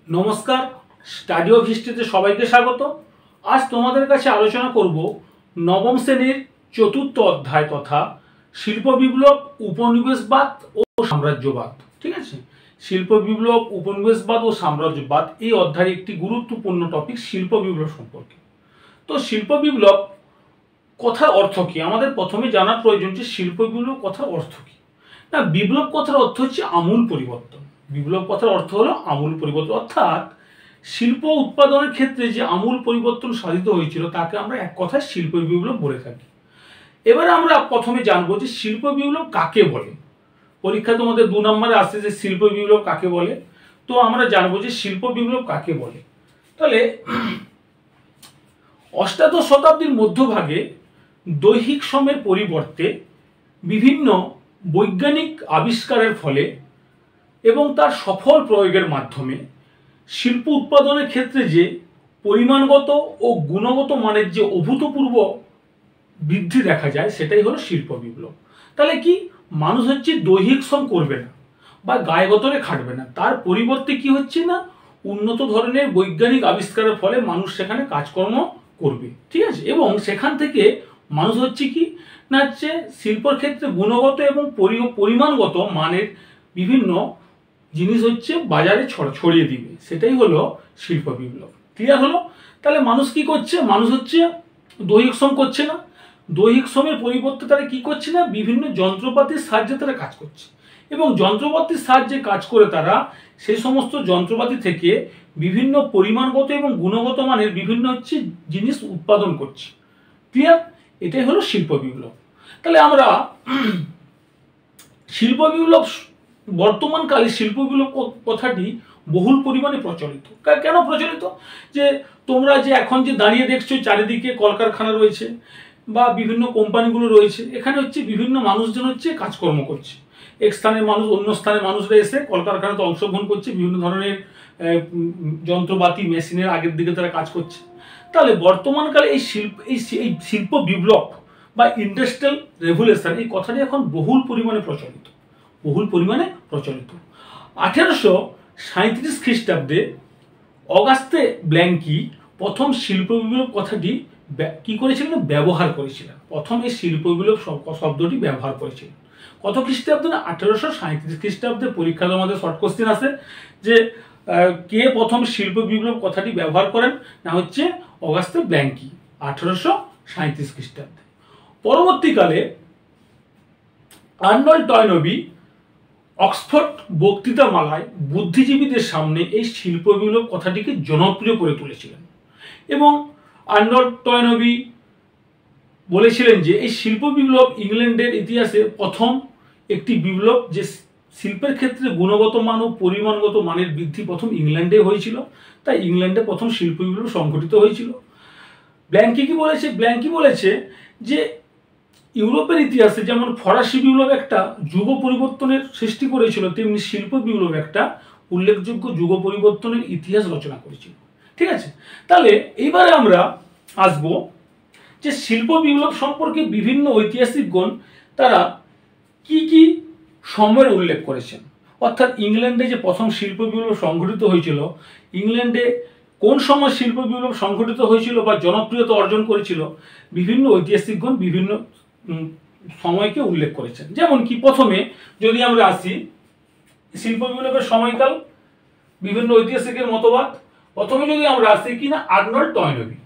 নমস্কার, study of হিস্ট্রিতে সবাইকে স্বাগত। আজ তোমাদের কাছে আলোচনা করব নবম শ্রেণীর চতুর্থ অধ্যায় তথা শিল্প বিপ্লব, উপনিবেশবাদ ও সাম্রাজ্যবাদ। ঠিক আছে, শিল্প বিপ্লব, উপনিবেশবাদ ও সাম্রাজ্যবাদ এই অধ্যায়ের একটি গুরুত্বপূর্ণ টপিক শিল্প বিপ্লব সম্পর্কে। তো শিল্প বিপ্লব কথার অর্থ কি? আমাদের প্রথমে জানার প্রয়োজন যে শিল্প বিপ্লব কথার অর্থ কি। না, বিপ্লব কথার অর্থ হচ্ছে আমূল পরিবর্তন। বিপ্লব কথার অর্থ হলো আমূল পরিবর্তন, অর্থাৎ শিল্প উৎপাদনের ক্ষেত্রে যে আমূল পরিবর্তন সাধিত হয়েছিল তাকে আমরা এক কথায় শিল্প বিপ্লব বলে থাকি। এবারে আমরা প্রথমে জানবো যে শিল্প বিপ্লব কাকে বলে। পরীক্ষা তোমাদের 2 নম্বরে আসছে যে শিল্প বিপ্লব কাকে বলে। তো আমরা জানবো যে শিল্প বিপ্লব কাকে বলে। তাহলে অষ্টাদশ শতাব্দীর মধ্যভাগে দৈহিক শ্রমের পরিবর্তে বিভিন্ন বৈজ্ঞানিক আবিষ্কারের ফলে এবং তার সফল প্রয়োগের মাধ্যমে শিল্প উৎপাদনের ক্ষেত্রে যে পরিমাণগত ও গুণগত মানের যে অভূতপূর্ব বৃদ্ধি দেখা যায় সেটাই হলো শিল্প বিপ্লব। তাহলে কি, মানুষ হচ্ছে দৈহিক শ্রম করবে না বা গায়ে গতরে খাটবে না, তার পরিবর্তে কি হচ্ছে না, উন্নত ধরনের বৈজ্ঞানিক আবিষ্কারের ফলে মানুষ সেখানে কাজকর্ম করবে। ঠিক আছে, এবং সেখান থেকে মানুষ হচ্ছে কি না, হচ্ছে শিল্পর ক্ষেত্রে গুণগত এবং পরিমাণগত মানের বিভিন্ন জিনিস হচ্ছে বাজারে ছড়িয়ে দিবে, সেটাই হলো শিল্প বিপ্লব। ক্লিয়ার হলো? তাহলে মানুষ কি করছে? মানুষ হচ্ছে দৈহিক শ্রম করছে না, দৈহিক শ্রমের পরিবর্তে তারা কি করছে না, বিভিন্ন যন্ত্রপাতির সাহায্যে তারা কাজ করছে এবং যন্ত্রপাতির সাহায্যে কাজ করে তারা সেই সমস্ত যন্ত্রপাতি থেকে বিভিন্ন পরিমাণগত এবং গুণগত মানের বিভিন্ন হচ্ছে জিনিস উৎপাদন করছে। ক্লিয়ার? এটাই হলো শিল্প বিপ্লব। তাহলে আমরা শিল্প বিপ্লব, বর্তমানকালে শিল্প বিপ্লব কথাটি বহুল পরিমাণে প্রচলিত। কেন প্রচলিত? যে তোমরা যে এখন যে দাঁড়িয়ে দেখছো চারিদিকে কলকারখানা রয়েছে বা বিভিন্ন কোম্পানিগুলো রয়েছে, এখানে হচ্ছে বিভিন্ন মানুষজন হচ্ছে কাজকর্ম করছে। এক স্থানের মানুষ অন্য স্থানের মানুষরা এসে কলকারখানাতে অংশগ্রহণ করছে, বিভিন্ন ধরনের যন্ত্রপাতি মেশিনের আগের দিকে তারা কাজ করছে। তাহলে বর্তমানকালে এই শিল্প বিপ্লব বা ইন্ডাস্ট্রিয়াল রেভলিউশন এই কথাটি এখন বহুল পরিমাণে প্রচলিত। 1837 খ্রিস্টাব্দে অগাস্তে ব্ল্যাঙ্কি প্রথম শিল্প বিপ্লব কথাটি কি করেছিলেন? ব্যবহার করেছিলেন। প্রথম এই শিল্প বিপ্লব শব্দটি ব্যবহার করেছিলেন কত খ্রিস্টাব্দে? না, 1837 খ্রিস্টাব্দে। পরীক্ষা আমাদের শর্ট কোশ্চেন আছে যে কে প্রথম শিল্প বিপ্লব কথাটি ব্যবহার করেন? না, হচ্ছে অগাস্তে ব্ল্যাঙ্কি 1837 খ্রিস্টাব্দে। পরবর্তীকালে আর্নল্ড টয়নবি অক্সফোর্ড বক্তৃতামালায় বুদ্ধিজীবীদের সামনে এই শিল্প বিপ্লব কথাটিকে জনপ্রিয় করে তুলেছিলেন এবং আর্নল্ড টয়নবি বলেছিলেন যে এই শিল্প বিপ্লব ইংল্যান্ডের ইতিহাসে প্রথম একটি বিপ্লব, যে শিল্পের ক্ষেত্রে গুণগত মান ও পরিমাণগত মানের বৃদ্ধি প্রথম ইংল্যান্ডে হয়েছিল। তাই ইংল্যান্ডে প্রথম শিল্প বিপ্লব সংঘটিত হয়েছিল। ব্ল্যাঙ্কি কি বলেছে? ব্ল্যাঙ্কি বলেছে যে ইউরোপের ইতিহাসে যেমন ফরাসি বিপ্লব একটা যুগ পরিবর্তনের সৃষ্টি করেছিল, তেমনি শিল্প বিপ্লব একটা উল্লেখযোগ্য যুগ পরিবর্তনের ইতিহাস রচনা করেছিল। ঠিক আছে, তাহলে এইবারে আমরা আসবো যে শিল্প বিপ্লব সম্পর্কে বিভিন্ন ঐতিহাসিকগণ তারা কি কি সময়ের উল্লেখ করেছেন। অর্থাৎ ইংল্যান্ডে যে প্রথম শিল্প বিপ্লব সংঘটিত হয়েছিল, ইংল্যান্ডে কোন সময় শিল্প বিপ্লব সংঘটিত হয়েছিল বা জনপ্রিয়তা অর্জন করেছিল, বিভিন্ন ঐতিহাসিকগণ বিভিন্ন সময়কে উল্লেখ করেছেন। যেমন কি, প্রথমে যদি আমরা আসি শিল্প বিপ্লবের সময়কাল, বিভিন্ন ঐতিহাসিকের মতবাদ। প্রথমে যদি আমরা আসি কিনা আর্নল্ড টয়নবি।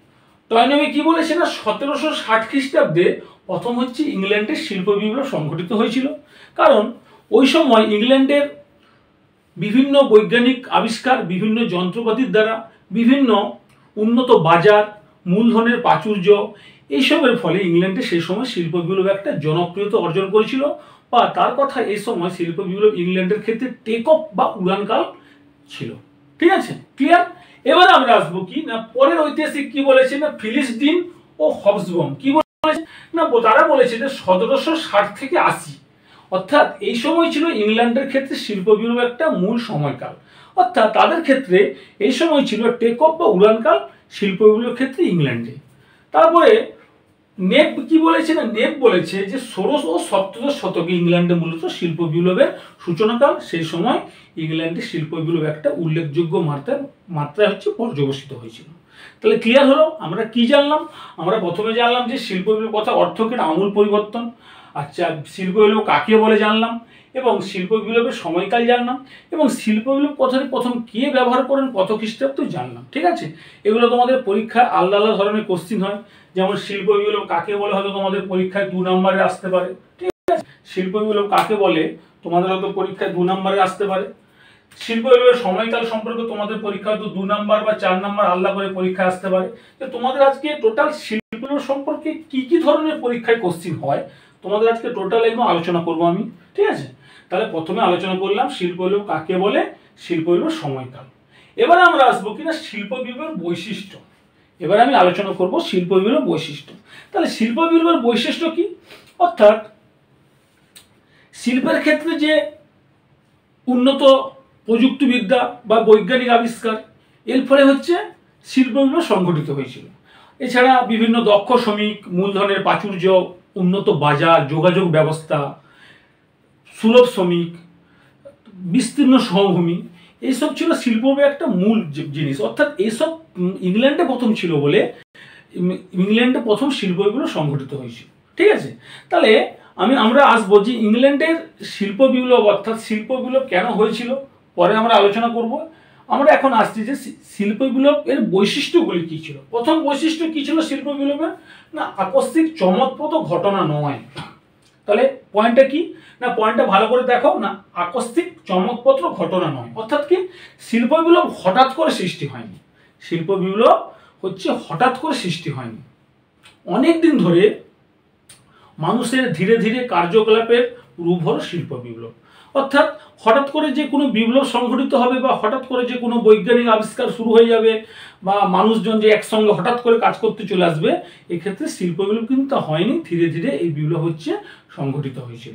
টয়নবি কি বলেছে না, 1760 খ্রিস্টাব্দে প্রথম হচ্ছে ইংল্যান্ডের শিল্প বিপ্লব সংঘটিত হয়েছিল। কারণ ওই সময় ইংল্যান্ডের বিভিন্ন বৈজ্ঞানিক আবিষ্কার, বিভিন্ন যন্ত্রপাতির দ্বারা বিভিন্ন উন্নত বাজার, মূলধনের প্রাচুর্য, এইসবের ফলে ইংল্যান্ডে সেই সময় শিল্প বিপ্লব একটা জনপ্রিয়তা অর্জন করেছিল, বা তার কথা এই সময় শিল্প বিপ্লব ইংল্যান্ডের ক্ষেত্রে টেক অফ বা উড়ানকাল ছিল। ঠিক আছে, ক্লিয়ার? এবার আমরা আসবো কি না, পরের ঐতিহাসিক কি বলেছে না, ফিলিস ডিন ও হবসবম কি বলেছে না, তারা বলেছে যে 1760 থেকে 80, অর্থাৎ এই সময় ছিল ইংল্যান্ডের ক্ষেত্রে শিল্প বিপ্লব একটা মূল সময়কাল। অর্থাৎ তাদের ক্ষেত্রে এই সময় ছিল টেক অফ বা উড়ানকাল শিল্প বিপ্লবের ক্ষেত্রে ইংল্যান্ডে। তারপরে নেপ কি বলেছে না, নেপ বলেছে যে ষোড়শ ও সপ্তদশ শতকে ইংল্যান্ডে মূলত শিল্প বিপ্লবের সূচনাকাল। সেই সময় ইংল্যান্ডে শিল্প বিপ্লব একটা উল্লেখযোগ্য মাত্রায় হচ্ছে পর্যবসিত হয়েছিল। তাহলে ক্লিয়ার হলো আমরা কি জানলাম? আমরা প্রথমে জানলাম যে শিল্প বিপ্লব কথা অর্থ কি, আমূল পরিবর্তন। আচ্ছা, শিল্প বিপ্লব কাকে বলে জানলাম, এবং শিল্প বিপ্লবের সময়কাল জানলাম, এবং শিল্প বিপ্লব কথাটি প্রথম কে ব্যবহার করেন কত খ্রিস্টাব্দ জানলাম। ঠিক আছে, এগুলো তোমাদের পরীক্ষায় আলাদা আলাদা ধরনের কোশ্চিন হয়। যেমন শিল্প বিপ্লব কাকে বলে হয়তো তোমাদের পরীক্ষায় 2 নম্বরে আসতে পারে। ঠিক আছে, শিল্প বিপ্লব কাকে বলে তোমাদের হয়তো পরীক্ষায় 2 নম্বরে আসতে পারে। শিল্প বিপ্লবের সময়কাল সম্পর্কে তোমাদের পরীক্ষা হয়তো 2 নম্বর বা 4 নম্বর আলাদা করে পরীক্ষা আসতে পারে। তো তোমাদের আজকে টোটাল শিল্প বিপ্লব সম্পর্কে কি কি ধরনের পরীক্ষায় কোশ্চিন হয় তোমাদের আজকে টোটাল এগুলো আলোচনা করব আমি। ঠিক আছে, তাহলে প্রথমে আলোচনা করলাম শিল্প বিপ্লব কাকে বলে, শিল্প বিপ্লবের সময়কাল। এবারে আমরা আসবো কিনা শিল্প বিপ্লবের বৈশিষ্ট্য। এবারে আমি আলোচনা করব শিল্প বিপ্লবের বৈশিষ্ট্য। তাহলে শিল্প বিপ্লবের বৈশিষ্ট্য কি? অর্থাৎ শিল্পের ক্ষেত্রে যে উন্নত প্রযুক্তিবিদ্যা বা বৈজ্ঞানিক আবিষ্কার, এর ফলে হচ্ছে শিল্প বিপ্লব সংঘটিত হয়েছিল। এছাড়া বিভিন্ন দক্ষ শ্রমিক, মূলধনের প্রাচুর্য, উন্নত বাজার, যোগাযোগ ব্যবস্থা, সুলভ শ্রমিক, বিস্তীর্ণ সমভূমি, এইসব ছিল শিল্পের একটা মূল জিনিস। অর্থাৎ এইসব ইংল্যান্ডে প্রথম ছিল বলে ইংল্যান্ডে প্রথম শিল্প বিপ্লব সংঘটিত হয়েছিল। ঠিক আছে, তাহলে আমরা আসবো যে ইংল্যান্ডের শিল্প বিপ্লব অর্থাৎ শিল্প বিপ্লব কেন হয়েছিল পরে আমরা আলোচনা করব। আমরা এখন আসছি যে শিল্প বিপ্লব এর বৈশিষ্ট্যগুলি কি ছিল। প্রথম বৈশিষ্ট্য কি ছিল শিল্প বিপ্লবের? না, আকস্মিক চমকপ্রদ ঘটনা নয়। তাহলে পয়েন্টটা কি না, পয়েন্টটা ভালো করে দেখো না, আকস্মিক চমকপ্রদ ঘটনা নয়। অর্থাৎ কি, শিল্প বিপ্লব হঠাৎ করে সৃষ্টি হয়নি। শিল্প বিপ্লব হচ্ছে হঠাৎ করে সৃষ্টি হয়নি, অনেক দিন ধরে মানুষের ধীরে ধীরে কার্যকলাপের রূপ হলো শিল্প বিপ্লব। অর্থাৎ হঠাৎ করে যে কোনো বিপ্লব সংঘটিত হবে বা হঠাৎ করে যে কোনো বৈজ্ঞানিক আবিষ্কার শুরু হয়ে যাবে বা মানুষজন যে একসঙ্গে হঠাৎ করে কাজ করতে চলে আসবে, এক্ষেত্রে শিল্প বিপ্লব কিন্তু হয়নি, ধীরে ধীরে এই বিপ্লব হচ্ছে সংঘটিত হয়েছিল।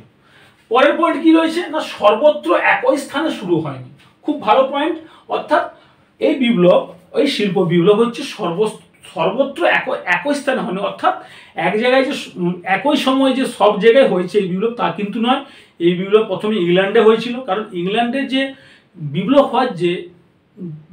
পরের পয়েন্ট কি রয়েছে না, সর্বত্র একই স্থানে শুরু হয়নি। খুব ভালো পয়েন্ট। অর্থাৎ এই বিপ্লব, ওই শিল্প বিপ্লব হচ্ছে সর্বত্র একই স্থানে হয়নি। অর্থাৎ এক জায়গায় যে একই সময় যে সব জায়গায় হয়েছে এই বিপ্লব তা কিন্তু নয়। এই বিপ্লব প্রথমে ইংল্যান্ডে হয়েছিল, কারণ ইংল্যান্ডে যে বিপ্লব হওয়ার যে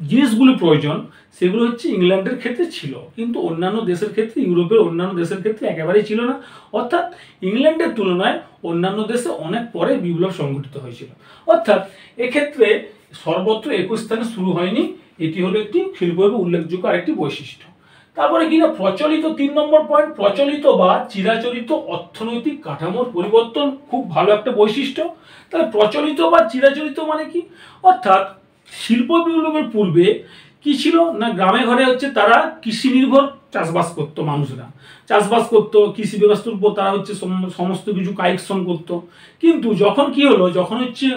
জিনিসগুলো প্রয়োজন সেগুলো হচ্ছে ইংল্যান্ডের ক্ষেত্রে ছিল, কিন্তু অন্যান্য দেশের ক্ষেত্রে, ইউরোপের অন্যান্য দেশের ক্ষেত্রে একেবারেই ছিল না। অর্থাৎ ইংল্যান্ডের তুলনায় অন্যান্য দেশে অনেক পরে বিপ্লব সংঘটিত হয়েছিল। অর্থাৎ এক্ষেত্রে সর্বত্র একই স্থানে শুরু হয়নি। এটি হলো একটি শিল্পের উল্লেখযোগ্য আরেকটি বৈশিষ্ট্য। তারপরে কিনা প্রচলিত 3 নম্বর পয়েন্ট, প্রচলিত বা চিরাচরিত অর্থনৈতিক কাঠামোর পরিবর্তন। খুব ভালো একটা বৈশিষ্ট্য। তাহলে প্রচলিত বা চিরাচরিত মানে কি? অর্থাৎ শিল্প বিপ্লবের পূর্বে কি ছিল না, গ্রামে ঘরে হচ্ছে তারা কৃষি নির্ভর চাষবাস করতো, মানুষরা চাষবাস করতো, কৃষি ব্যবস্থার উপর তারা হচ্ছে সমস্ত কিছু কালেকশন করতো। কিন্তু যখন কি হলো, যখন হচ্ছে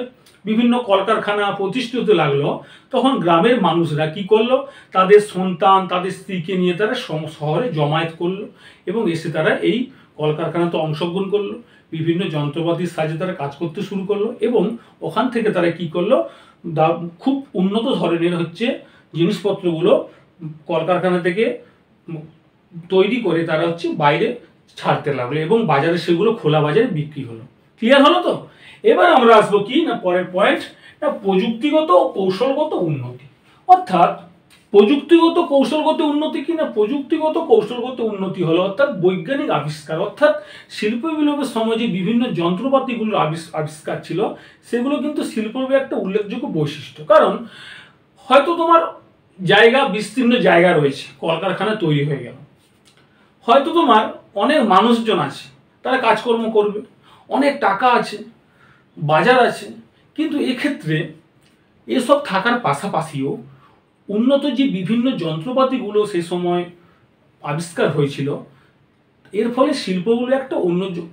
বিভিন্ন কলকারখানা প্রতিষ্ঠিত হতে লাগলো, তখন গ্রামের মানুষরা কি করলো, তাদের সন্তান, তাদের স্ত্রীকে নিয়ে তারা শহরে জমায়েত করলো এবং এসে তারা এই কলকারখানাতে অংশগ্রহণ করলো, বিভিন্ন যন্ত্রপাতির সাহায্যে তারা কাজ করতে শুরু করলো এবং ওখান থেকে তারা কি করলো, খুব উন্নত ধরনের হচ্ছে জিনিসপত্রগুলো কলকারখানা থেকে তৈরি করে তারা হচ্ছে বাইরে ছাড়তে লাগলো এবং বাজারে সেগুলো খোলা বাজারে বিক্রি হলো। ক্লিয়ার হলো তো? এবার আমরা আসবো কি না, পরের পয়েন্ট না, প্রযুক্তিগত ও কৌশলগত উন্নতি। অর্থাৎ প্রযুক্তিগত কৌশলগত উন্নতি কি না, প্রযুক্তিগত কৌশলগত উন্নতি হলো অর্থাৎ বৈজ্ঞানিক আবিষ্কার। অর্থাৎ শিল্প বিপ্লবের সময় যে বিভিন্ন যন্ত্রপাতিগুলোর আবিষ্কার ছিল সেগুলো কিন্তু শিল্পের একটা উল্লেখযোগ্য বৈশিষ্ট্য। কারণ হয়তো তোমার জায়গা, বিস্তীর্ণ জায়গা রয়েছে, কলকারখানা তৈরি হয়ে গেল, হয়তো তোমার অনেক মানুষজন আছে, তারা কাজকর্ম করবে, অনেক টাকা আছে, বাজার আছে, কিন্তু এক্ষেত্রে এসব থাকার পাশাপাশিও উন্নত যে বিভিন্ন যন্ত্রপাতিগুলো সে সময় আবিষ্কার হয়েছিল, এর ফলে শিল্পগুলো একটা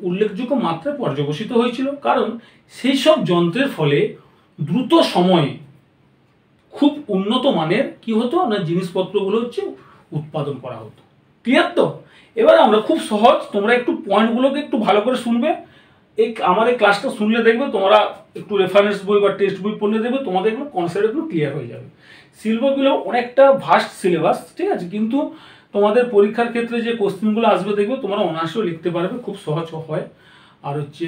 উল্লেখযোগ্য মাত্রায় পর্যবসিত হয়েছিল। কারণ সেই সব যন্ত্রের ফলে দ্রুত সময়ে খুব উন্নত মানের কি হতো না, জিনিসপত্রগুলো হচ্ছে উৎপাদন করা হতো। ক্লিয়ার তো? এবার আমরা খুব সহজ, তোমরা একটু পয়েন্টগুলোকে একটু ভালো করে শুনবে। আমার এই ক্লাসটা শুনলে দেখবে তোমরা একটু রেফারেন্স বই বা টেক্সট বই পড়লে দেখবে তোমাদের একটু কনসেপ্ট একটু ক্লিয়ার হয়ে যাবে। শিল্প বিপ্লব অনেকটা ভাস্ট সিলেবাস, ঠিক আছে, কিন্তু তোমাদের পরীক্ষার ক্ষেত্রে যে কোশ্চেনগুলো আসবে দেখবে তোমরা অনায়াসেও লিখতে পারবে, খুব সহজ হয়। আর হচ্ছে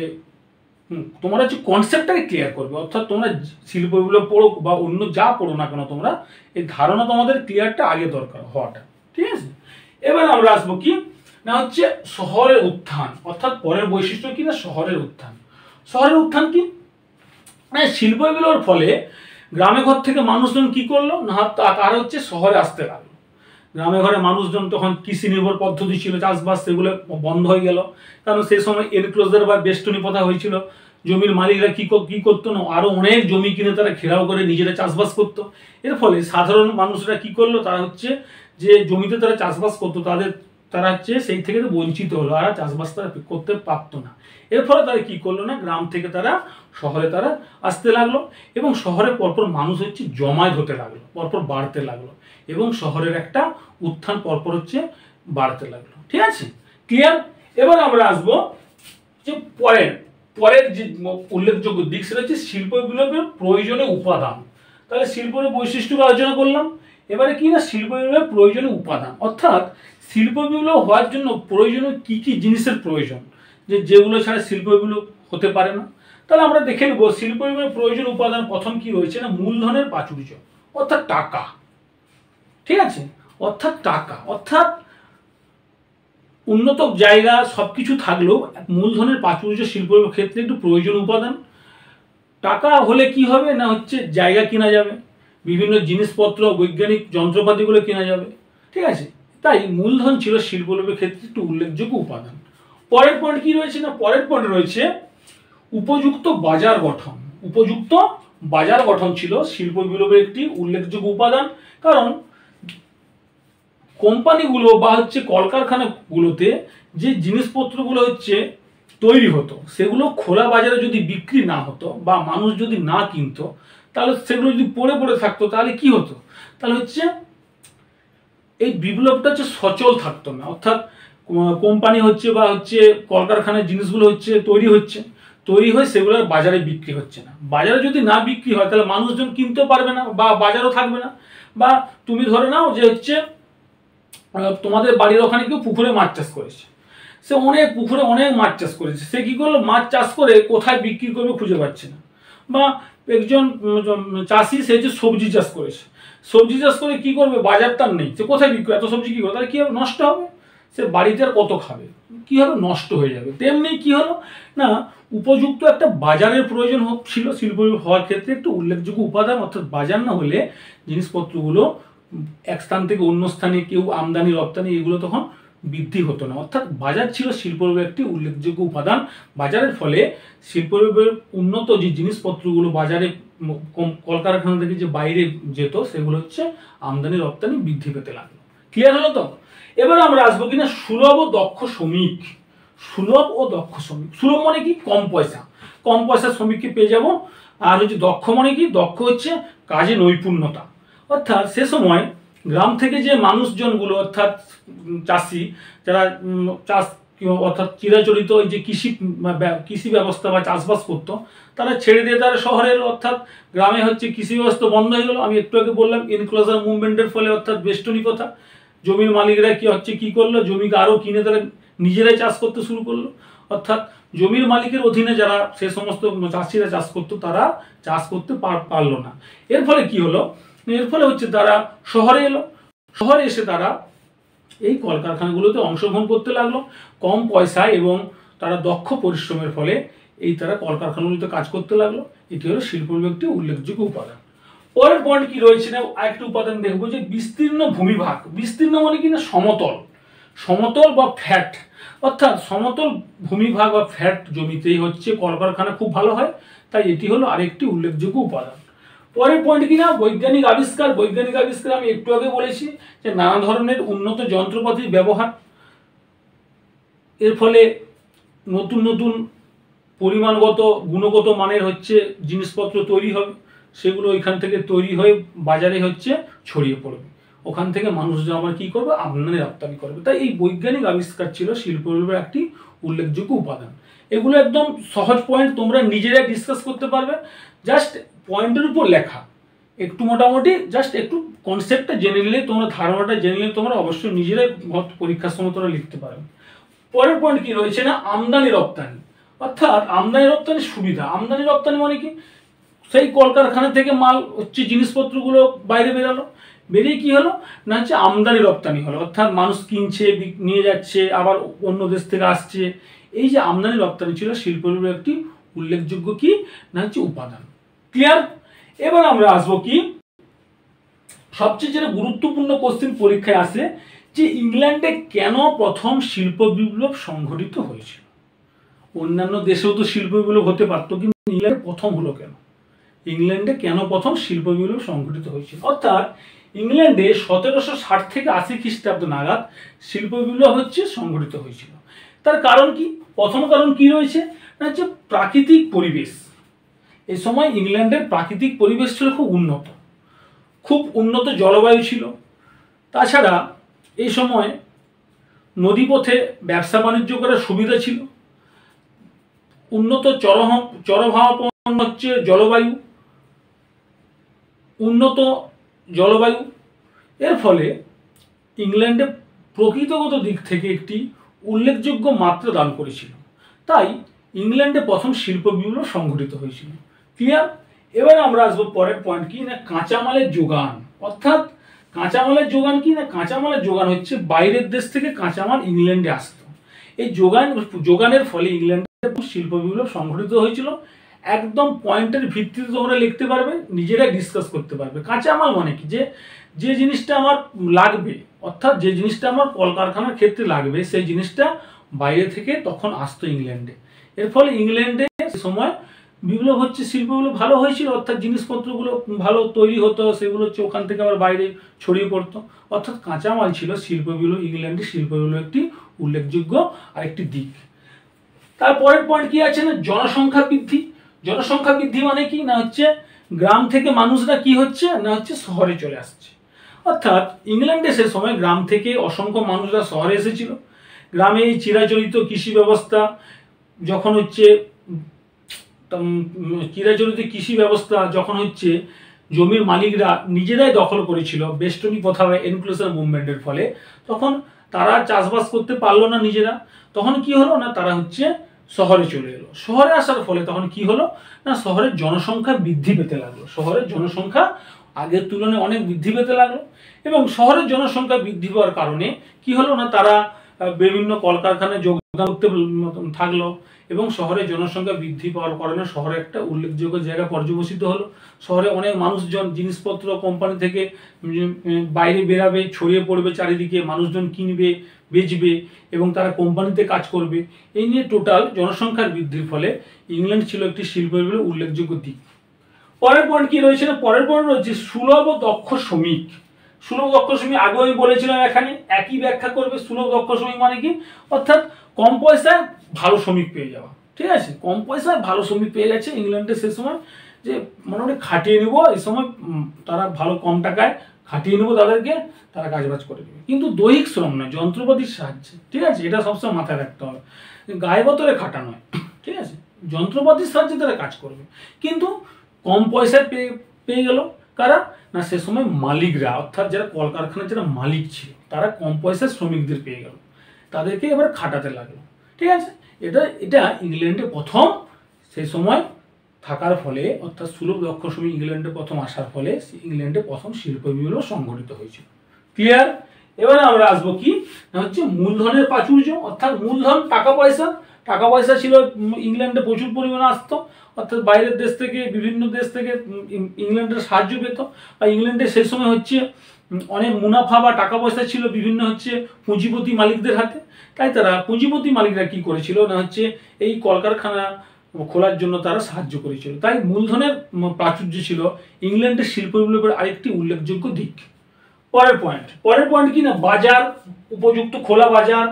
তোমরা হচ্ছে কনসেপ্টটাকে ক্লিয়ার করবে, অর্থাৎ তোমরা শিল্প বিপ্লব পড়ো বা অন্য যা পড়ো না কেন তোমরা এই ধারণা তোমাদের ক্লিয়ারটা আগে দরকার হওয়াটা, ঠিক আছে। এবার আমরা আসবো কি না হচ্ছে শহরের উত্থান, অর্থাৎ পরের বৈশিষ্ট্য কি না শহরের উত্থান। শহরের উত্থান কি মানে শিল্প বিপ্লবের ফলে গ্রামে ঘর থেকে মানুষজন কি করলো না তারা হচ্ছে শহরে আসতে লাগলো। গ্রামে ঘরে মানুষজন তখন কৃষি নির্ভর পদ্ধতি ছিল, চাষবাস সেগুলো বন্ধ হয়ে গেল, কারণ সেই সময় এনক্লোজার বা বেষ্টনী প্রথা হয়েছিল। জমির মালিকরা কি করতো না আরো অনেক জমি কিনে তারা ঘেরাও করে নিজেরা চাষবাস করতো। এর ফলে সাধারণ মানুষরা কি করলো, তারা হচ্ছে যে জমিতে তারা চাষবাস করতো তারা হচ্ছে সেই থেকে বঞ্চিত হলো, আর চাষবাস তারা করতে পারতো না। এর ফলে তারা কি করলো না গ্রাম থেকে তারা শহরে তারা আসতে লাগলো, এবং শহরে পরপর মানুষ হচ্ছে জমায়েত হতে লাগলো, পরপর বাড়তে লাগলো, এবং শহরের একটা উত্থান পরপর হচ্ছে বাড়তে লাগলো, ঠিক আছে, ক্লিয়ার। এবার আমরা আসবো যে পরের যে উল্লেখযোগ্য দিক, সেটা হচ্ছে শিল্প বিপ্লবের প্রয়োজনীয় উপাদান। তাহলে শিল্পের বৈশিষ্ট্য আলোচনা করলাম, এবারে কি না শিল্প বিপ্লবের প্রয়োজনীয় উপাদান, অর্থাৎ শিল্প বিপ্লব হওয়ার জন্য প্রয়োজনীয় কি কি জিনিসের প্রয়োজন, যেগুলো ছাড়া শিল্প বিপ্লব হতে পারে না। তাহলে আমরা দেখে নেব শিল্প বিপ্লবের প্রয়োজনীয় উপাদান প্রথম কি রয়েছে না মূলধনের প্রাচুর্য, অর্থাৎ টাকা, ঠিক আছে, অর্থাৎ উন্নত জায়গা সবকিছু থাকলেও মূলধনের প্রাচুর্য শিল্পের ক্ষেত্রে একটু প্রয়োজনীয় উপাদান। টাকা হলে কি হবে না হচ্ছে জায়গা কেনা যাবে, বিভিন্ন জিনিসপত্র বৈজ্ঞানিক যন্ত্রপাতিগুলো কেনা যাবে, ঠিক আছে। তাই মূলধন ছিল শিল্প বিপ্লবের ক্ষেত্রে একটু উল্লেখযোগ্য উপাদান। পরের পয়েন্ট কি রয়েছে না পরের পয়েন্ট রয়েছে উপযুক্ত বাজার গঠন। উপযুক্ত বাজার গঠন ছিল শিল্প বিপ্লবের একটি উল্লেখযোগ্য উপাদান, কারণ কোম্পানিগুলো বা হচ্ছে কলকারখানাগুলোতে যে জিনিসপত্রগুলো হচ্ছে তৈরি হতো সেগুলো খোলা বাজারে যদি বিক্রি না হতো বা মানুষ যদি না কিনতো, তাহলে সেগুলো যদি পড়ে থাকতো তাহলে কি হতো, তাহলে হচ্ছে এই বিপ্লবটা হচ্ছে সচল থাকতো না। অর্থাৎ কোম্পানি হচ্ছে বা হচ্ছে কলকারখানার জিনিসগুলো হচ্ছে তৈরি হয়ে সেগুলো বাজারে বিক্রি হচ্ছে না। বাজারে যদি না বিক্রি হয় তাহলে মানুষজন কিনতেও পারবে না বা বাজারও থাকবে না। বা তুমি ধরে নাও যে হচ্ছে তোমাদের বাড়ির ওখানে কেউ পুকুরে মাছ চাষ করেছে, সে পুকুরে অনেক মাছ চাষ করেছে, সে কি করলো মাছ চাষ করে কোথায় বিক্রি করবে খুঁজে পাচ্ছে না। বা একজন চাষি সে যে সবজি চাষ করেছে, সবজি চাষ করে কি করবে বাজার তার নেই, সে কোথায় বিক্রি এত সবজি কি করবে, তাহলে কি হবে নষ্ট হবে, সে বাড়িতে আর কত খাবে, কি হবে নষ্ট হয়ে যাবে। তেমনি কি হলো না উপযুক্ত একটা বাজারের প্রয়োজন ছিল শিল্প হওয়ার ক্ষেত্রে একটু উল্লেখযোগ্য উপাদান, অর্থাৎ বাজার না হলে জিনিসপত্রগুলো এক স্থান থেকে অন্য স্থানে কেউ আমদানি রপ্তানি এগুলো তখন বৃদ্ধি হতো না। অর্থাৎ বাজার ছিল শিল্পের একটি উল্লেখযোগ্য উপাদান। বাজারের ফলে শিল্পের উন্নত যে জিনিসপত্রগুলো বাজারে কলকারখানা থেকে যে বাইরে যেত সেগুলো হচ্ছে আমদানি রপ্তানি বৃদ্ধি পেতে লাগলো। ক্লিয়ার হলো তো? এবার আমরা আসবো কিনা সুলভ ও দক্ষ শ্রমিক। সুলভ ও দক্ষ শ্রমিক, সুলভ মানে কি কম পয়সা শ্রমিককে পেয়ে যাব। আর হচ্ছে দক্ষ মানে কি দক্ষ হচ্ছে কাজে নৈপুণ্যতা। অর্থাৎ সে সময় গ্রাম থেকে যে মানুষজনগুলো অর্থাৎ চাষি যারা চাষ অর্থাৎ চিরাচরিত ওই যে কৃষি ব্যবস্থা বা চাষবাস করতো, তারা ছেড়ে দিয়ে তারা শহরে এলো। অর্থাৎ গ্রামে হচ্ছে কৃষি ব্যবস্থা বন্ধ হয়ে গেলো। আমি একটু আগে বললাম এনক্লোজার মুভমেন্টের ফলে, অর্থাৎ বেষ্টনী কথা। জমির মালিকরা কি করলো জমিকে আরো কিনে তারা নিজেরাই চাষ করতে শুরু করলো। অর্থাৎ জমির মালিকের অধীনে যারা সে সমস্ত চাষিরা চাষ করতো তারা চাষ করতে পারলো না। এর ফলে কি হলো, এর ফলে হচ্ছে তারা শহরে এলো। শহরে এসে তারা এই কলকারখানাগুলোতে অংশগ্রহণ করতে লাগলো কম পয়সায়, এবং তারা দক্ষ পরিশ্রমের ফলে তারা কলকারখানাগুলোতে কাজ করতে লাগলো। এটি হলো শিল্পের একটি উল্লেখযোগ্য উপাদান। পরের পয়েন্ট কি রয়েছে না আরেকটি উপাদান দেখবো যে বিস্তীর্ণ ভূমিভাগ। বিস্তীর্ণ মানে কি না সমতল বা ফ্ল্যাট, অর্থাৎ সমতল ভূমিভাগ বা ফ্ল্যাট জমিতেই হচ্ছে কলকারখানা খুব ভালো হয়। তাই এটি হলো আরেকটি উল্লেখযোগ্য উপাদান। পরের পয়েন্ট কিনা বৈজ্ঞানিক আবিষ্কার। বৈজ্ঞানিক আবিষ্কার আমি একটু আগে বলেছি যে নানা ধরনের উন্নত যন্ত্রপাতির ব্যবহার, এর ফলে নতুন নতুন পরিমাণগত গুণগত মানের হচ্ছে জিনিসপত্র তৈরি হবে, সেগুলো ওইখান থেকে তৈরি হয়ে বাজারে হচ্ছে ছড়িয়ে পড়বে, ওখান থেকে মানুষজন আবার কি করবে আমদানি রপ্তানি করবে। তাই এই বৈজ্ঞানিক আবিষ্কার ছিল শিল্প বিপ্লবের একটি উল্লেখযোগ্য উপাদান। এগুলো একদম সহজ পয়েন্ট, তোমরা নিজেরাই ডিসকাস করতে পারবে, জাস্ট পয়েন্টের উপর লেখা, একটু মোটামুটি জাস্ট একটু কনসেপ্টটা জেনে নিলে তোমরা, ধারণাটা জেনে নিলে তোমরা অবশ্যই নিজেরাই পরীক্ষার সময় তোমরা লিখতে পারবে। পরের পয়েন্ট কি রয়েছে না আমদানি রপ্তানি, অর্থাৎ আমদানি রপ্তানির সুবিধা। আমদানি রপ্তানি মানে কি, সেই কলকারখানা থেকে মাল হচ্ছে জিনিসপত্রগুলো বাইরে বেরালো, বেরিয়ে কি হলো না হচ্ছে আমদানি রপ্তানি হলো, অর্থাৎ মানুষ কিনছে নিয়ে যাচ্ছে আবার অন্য দেশ থেকে আসছে। এই যে আমদানি রপ্তানি ছিল শিল্পের একটি উল্লেখযোগ্য কি না হচ্ছে উপাদান। ক্লিয়ার? এবার আমরা আসবো কি সবচেয়ে যেটা গুরুত্বপূর্ণ কোশ্চেন পরীক্ষায় আসে, যে ইংল্যান্ডে কেন প্রথম শিল্প বিপ্লব সংঘটিত হয়েছিল। অন্যান্য দেশেও তো শিল্প বিপ্লব হতে পারতো, কিন্তু ইংল্যান্ডে প্রথম হলো কেন? ইংল্যান্ডে কেন প্রথম শিল্প বিপ্লব সংঘটিত হয়েছিল? অর্থাৎ ইংল্যান্ডে 1760 থেকে 80 খ্রিস্টাব্দ নাগাদ শিল্প বিপ্লব হচ্ছে সংঘটিত হয়েছিল। তার কারণ কি? প্রথম কারণ কি রয়েছে না হচ্ছে প্রাকৃতিক পরিবেশ। এই সময় ইংল্যান্ডের প্রাকৃতিক পরিবেশ ছিল খুব উন্নত জলবায়ু ছিল। তাছাড়া এই সময় নদীপথে ব্যবসা বাণিজ্য করার সুবিধা ছিল, উন্নত চরভাবাপন্ন হচ্ছে জলবায়ু, উন্নত জলবায়ু। এর ফলে ইংল্যান্ডে প্রকৃতিগত দিক থেকে একটি উল্লেখযোগ্য মাত্রা দান করেছিল, তাই ইংল্যান্ডে প্রথম শিল্প বিপ্লব সংঘটিত হয়েছিল। ক্লিয়ার? এবার আমরা আসবো পরের পয়েন্ট কি না কাঁচামালের যোগান। অর্থাৎ কাঁচামালের যোগান কি না, কাঁচামালের যোগান হচ্ছে বাইরের দেশ থেকে কাঁচামাল ইংল্যান্ডে আসতো। এই যোগানের ফলে ইংল্যান্ডে শিল্প বিপ্লব সংঘটিত হয়েছিল। একদম পয়েন্টের ভিত্তিতে তোমরা লিখতে পারবে, নিজেরাই ডিসকাস করতে পারবে। কাঁচামাল মানে কি, যে জিনিসটা আমার লাগবে, অর্থাৎ যে জিনিসটা আমার কলকারখানার ক্ষেত্রে লাগবে, সেই জিনিসটা বাইরে থেকে তখন আসতো ইংল্যান্ডে। এর ফলে ইংল্যান্ডে সময় বিপ্লব হচ্ছে শিল্প বিপ্লব ভালো হয়েছিল, অর্থাৎ জিনিসপত্রগুলো ভালো তৈরি হতো, সেগুলো হচ্ছে ওখান থেকে আবার বাইরে ছড়িয়ে পড়তো। অর্থাৎ কাঁচামাল ছিল শিল্প বিপ্লব, ইংল্যান্ডের শিল্প বিপ্লব একটি উল্লেখযোগ্য আরেকটি দিক। তারপরের পয়েন্ট কি আছে না জনসংখ্যা বৃদ্ধি। জনসংখ্যা বৃদ্ধি মানে কি না হচ্ছে গ্রাম থেকে মানুষরা কি হচ্ছে না হচ্ছে শহরে চলে আসছে। অর্থাৎ ইংল্যান্ডে সে সময় গ্রাম থেকে অসংখ্য মানুষরা শহরে এসেছিল। গ্রামে এই চিরাচরিত কৃষি ব্যবস্থা যখন হচ্ছে জমির মালিকরা নিজেরাই দখল করেছিল বেষ্টনী প্রথা বা এনক্লোজার মুভমেন্টের ফলে, তখন তারা চাষবাস করতে পারলো না নিজেরা। তখন কি হলো না তারা হচ্ছে শহরে চলে এলো। শহরে আসার ফলে তখন কি হলো না শহরের জনসংখ্যা বৃদ্ধি পেতে লাগলো। শহরের জনসংখ্যা আগের তুলনায় অনেক বৃদ্ধি পেতে লাগলো, এবং শহরের জনসংখ্যা বৃদ্ধি পাওয়ার কারণে কি হলো না তারা বিভিন্ন কলকারখানায় যোগদান করতে থাকলো, এবং শহরের জনসংখ্যা বৃদ্ধি পাওয়ার কারণে শহরে একটা উল্লেখযোগ্য জায়গা পর্যবসিত হলো। শহরে অনেক মানুষজন জিনিসপত্র কোম্পানি থেকে বাইরে বেরাবে, ছড়িয়ে পড়বে চারিদিকে, মানুষজন কিনবে বেচবে এবং তারা কোম্পানিতে কাজ করবে। এই নিয়ে টোটাল জনসংখ্যার বৃদ্ধির ফলে ইংল্যান্ড ছিল একটি শিল্প বিপ্লবের উল্লেখযোগ্য দিক। পরের পয়েন্ট কি রয়েছে না পরের পয়েন্ট রয়েছে সুলভ দক্ষ শ্রমিক। সুলভ দক্ষ শ্রমিক আগেও আমি বলেছিলাম, এখানে একই ব্যাখ্যা করবে। সুলভ দক্ষ শ্রমিক মানে কি, অর্থাৎ কম পয়সায় ভালো শ্রমিক পেয়ে যাওয়া। ঠিক আছে, কম পয়সায় ভালো শ্রমিক পেয়ে গেছে ইংল্যান্ডে সে সময়, যে মোটামুটি খাটিয়ে নেবো এই সময়, তারা ভালো কম টাকায় খাটিয়ে নেবো তাদেরকে, তারা কাজবাজ করে দেবে। কিন্তু দৈহিক শ্রম নয়, যন্ত্রপাতির সাহায্যে। ঠিক আছে, এটা সবসময় মাথায় রাখতে হবে, গায়ে গতরে খাটা নয়। ঠিক আছে, যন্ত্রপাতির সাহায্যে তারা কাজ করবে, কিন্তু কম পয়সায় পেয়ে গেল কারা না সে সময় মালিকরা, অর্থাৎ যারা কলকারখানার যারা মালিক ছিল তারা কম পয়সায় শ্রমিকদের পেয়ে গেল, তাদেরকে এবার খাটাতে লাগলো। ঠিক আছে, এটা ইংল্যান্ডে প্রথম সেই সময় থাকার ফলে, অর্থাৎ সুলভ দক্ষ শ্রমিক ইংল্যান্ডে প্রথম আসার ফলে ইংল্যান্ডে প্রথম শিল্প বিপ্লব সংঘটিত হয়েছিল। ক্লিয়ার? এবারে আমরা আসবো কি না হচ্ছে মূলধনের প্রাচুর্য, অর্থাৎ মূলধন টাকা পয়সা ছিল ইংল্যান্ডে প্রচুর পরিমাণে আসতো, অর্থাৎ বাইরের দেশ থেকে বিভিন্ন দেশ থেকে ইংল্যান্ডের সাহায্য পেত। বা ইংল্যান্ডে সেই সময় হচ্ছে অনেক মুনাফা বা টাকা পয়সা ছিল বিভিন্ন হচ্ছে পুঁজিপতি মালিকদের হাতে, তাই তারা পুঁজিপতি মালিকরা কি করেছিল না হচ্ছে এই কলকারখানা খোলার জন্য তারা সাহায্য করেছিল। তাই মূলধনের প্রাচুর্য ছিল ইংল্যান্ডের শিল্প বিপ্লবের আরেকটি উল্লেখযোগ্য দিক। পরের পয়েন্ট কি না বাজার, উপযুক্ত খোলা বাজার,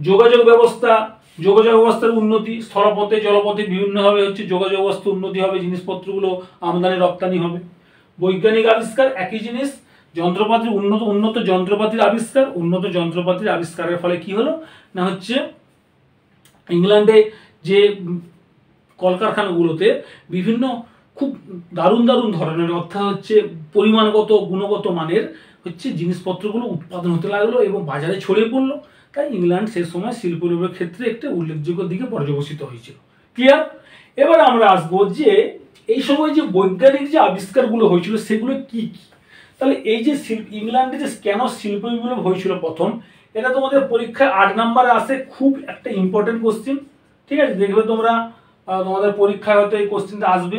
যোগাযোগ ব্যবস্থার উন্নতি, স্থলপথে জলপথে বিভিন্নভাবে হচ্ছে যোগাযোগ ব্যবস্থা উন্নতি হবে, জিনিসপত্রগুলো আমদানি রপ্তানি হবে। বৈজ্ঞানিক আবিষ্কার একই জিনিস, যন্ত্রপাতির উন্নত যন্ত্রপাতির আবিষ্কারের ফলে কি হলো না হচ্ছে ইংল্যান্ডে যে কলকারখানাগুলোতে বিভিন্ন খুব দারুণ দারুণ ধরনের, অর্থাৎ হচ্ছে পরিমাণগত গুণগত মানের হচ্ছে জিনিসপত্রগুলো উৎপাদন হতে লাগলো এবং বাজারে ছড়িয়ে পড়লো। তাই ইংল্যান্ড সে সময় শিল্প বিপ্লবের ক্ষেত্রে একটা উল্লেখযোগ্য দিকে পর্যবসিত হয়েছিল। ক্লিয়ার? এবার আমরা আসবো যে এই সময় যে বৈজ্ঞানিক যে আবিষ্কারগুলো হয়েছিল সেগুলো কি কি। তাহলে এই যে ইংল্যান্ডে যে কেন শিল্প বিপ্লব হয়েছিল প্রথম, এটা তোমাদের পরীক্ষায় 8 নম্বরে আসে, খুব একটা ইম্পর্টেন্ট কোশ্চেন। ঠিক আছে, দেখবে তোমরা তোমাদের পরীক্ষায় হয়তো এই কোশ্চেনটা আসবে,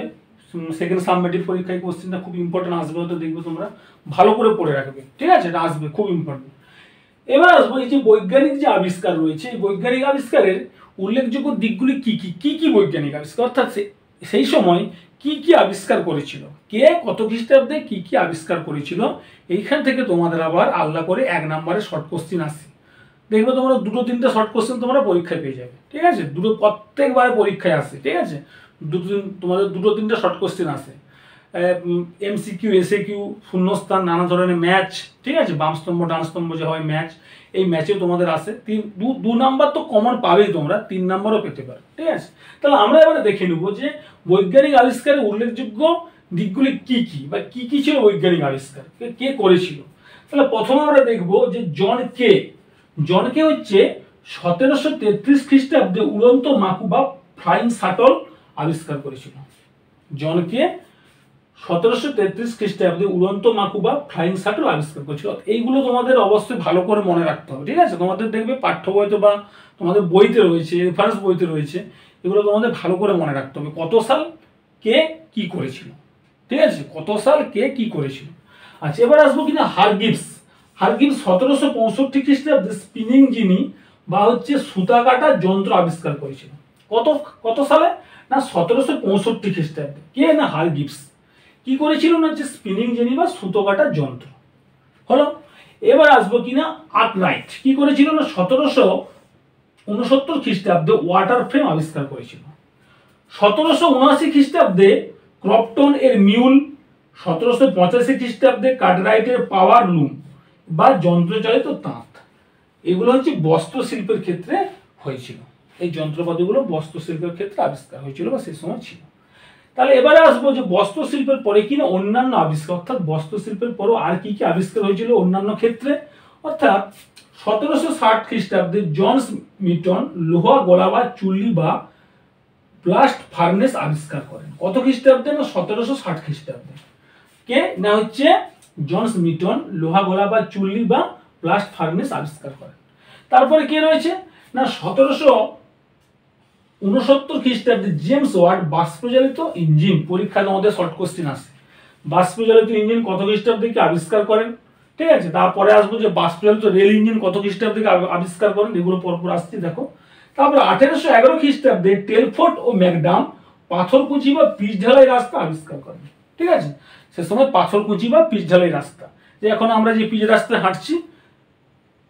সেকেন্ড সাবমেটিভ পরীক্ষায় কোশ্চেনটা খুব ইম্পর্টেন্ট আসবে, হয়তো দেখবে তোমরা ভালো করে পড়ে রাখবে। ঠিক আছে, এটা আসবে, খুব ইম্পর্টেন্ট। এবার আসবো এই যে বৈজ্ঞানিক যে আবিষ্কার রয়েছে, এই বৈজ্ঞানিক আবিষ্কারের উল্লেখযোগ্য দিকগুলি কি কি কি কি বৈজ্ঞানিক আবিষ্কার, অর্থাৎ সেই সময় কি কি আবিষ্কার করেছিল, কে কত খ্রিস্টাব্দে কি কি আবিষ্কার করেছিল, এইখান থেকে তোমাদের আবার আলাদা করে 1 নম্বরে শর্ট কোশ্চেন আসে। দেখবে তোমরা 2-3টে শর্ট কোশ্চেন তোমরা পরীক্ষায় পেয়ে যাবে। ঠিক আছে, প্রত্যেকবারে পরীক্ষায় আসে। ঠিক আছে, তোমাদের 2-3টে শর্ট কোশ্চেন আসে, এমসিকিউ, এসএকিউ, শূন্যস্থান, নানা ধরনের ম্যাচ। ঠিক আছে, বাম স্তম্ভ ডান স্তম্ভ যে হয় ম্যাচ, এই ম্যাচেও তোমাদের আসে। 2 নাম্বার তো কমন পাবেই তোমরা, 3 নাম্বারও পেতে পারো। ঠিক আছে, তাহলে আমরা এবারে দেখে নেব যে বৈজ্ঞানিক আবিষ্কারের উল্লেখযোগ্য দিকগুলি কি কি, বা কি কি ছিল বৈজ্ঞানিক আবিষ্কার, কে করেছিল। তাহলে প্রথমে আমরা দেখব যে জন কে হচ্ছে 1733 খ্রিস্টাব্দে উড়ন্ত মাকু বা ফ্লাইং শাটল আবিষ্কার করেছিল। জন কে 1733 খ্রিস্টাব্দে উড়ন্ত মাকু বা ফ্লাইং শাটল আবিষ্কার করেছিল। এইগুলো তোমাদের অবশ্যই ভালো করে মনে রাখতে হবে। ঠিক আছে, তোমাদের দেখবে পাঠ্য বইতে বা তোমাদের বইতে রয়েছে, রেফারেন্স বইতে রয়েছে, এগুলো তোমাদের ভালো করে মনে রাখতে হবে, কত সাল কে কি করেছিল। ঠিক আছে, কত সাল কে কি করেছিল। আচ্ছা, এবার আসবো কিনা হারগিভস 1765 খ্রিস্টাব্দে স্পিনিং জিনি বা হচ্ছে সুতা কাটার যন্ত্র আবিষ্কার করেছিল। কত সালে না 1765 খ্রিস্টাব্দে। কে না হারগিভস। কি করেছিল না হচ্ছে স্পিনিং জেনি বা সুতো কাটার যন্ত্র হলো। এবার আসবো কিনা আর্করাইট, কি করেছিল না 1769 খ্রিস্টাব্দে ওয়াটার ফ্রেম আবিষ্কার করেছিল। 1779 খ্রিস্টাব্দে ক্রপটন এর মিউল, 1785 খ্রিস্টাব্দে কার্টরাইটের পাওয়ার লুম বা যন্ত্রচালিত তাঁত। এগুলো হচ্ছে বস্ত্র শিল্পের ক্ষেত্রে হয়েছিল। এই যন্ত্রপাতিগুলো বস্ত্র শিল্পের ক্ষেত্রে আবিষ্কার হয়েছিল বা সেই সময় ছিল। তাহলে এবারে আসবো যে বস্ত্র শিল্পের পরে কিনা অন্যান্য আবিষ্কার, অর্থাৎ বস্ত্র শিল্পের পরও আর কি কি আবিষ্কার হয়েছিল অন্যান্য ক্ষেত্রে। অর্থাৎ 1760 খ্রিস্টাব্দে জন মিটন লোহা গলাবার চুল্লি বা ব্লাস্ট ফার্নেস আবিষ্কার করেন। কত খ্রিস্টাব্দে না 1760 খ্রিস্টাব্দে। কে না হচ্ছে জন মিটন লোহা গলাবার চুল্লি বা ব্লাস্ট ফার্নেস আবিষ্কার করেন। তারপরে কে রয়েছে না 1769 খ্রিস্টাব্দে জেমস ওয়াট বাষ্পচালিত ইঞ্জিন। পরীক্ষায় তোমাদের শর্ট কোশ্চেন আসে, বাষ্পচালিত ইঞ্জিন কত খ্রিস্টাব্দে কি আবিষ্কার করেন। ঠিক আছে, তারপরে আসবো যে বাষ্পচালিত রেল ইঞ্জিন কত খ্রিস্টাব্দে আবিষ্কার করেন, এগুলো পরপর আসছে দেখো। তারপর 1811 খ্রিস্টাব্দে টেলফোর্ড ও ম্যাকডাম পাথরকুচি বা পিচ ঢালাই রাস্তা আবিষ্কার করেন। ঠিক আছে, সে সময় পাথরকুচি বা পিচ ঢালাই রাস্তা, যে এখন আমরা যে পিচ রাস্তায় হাঁটছি,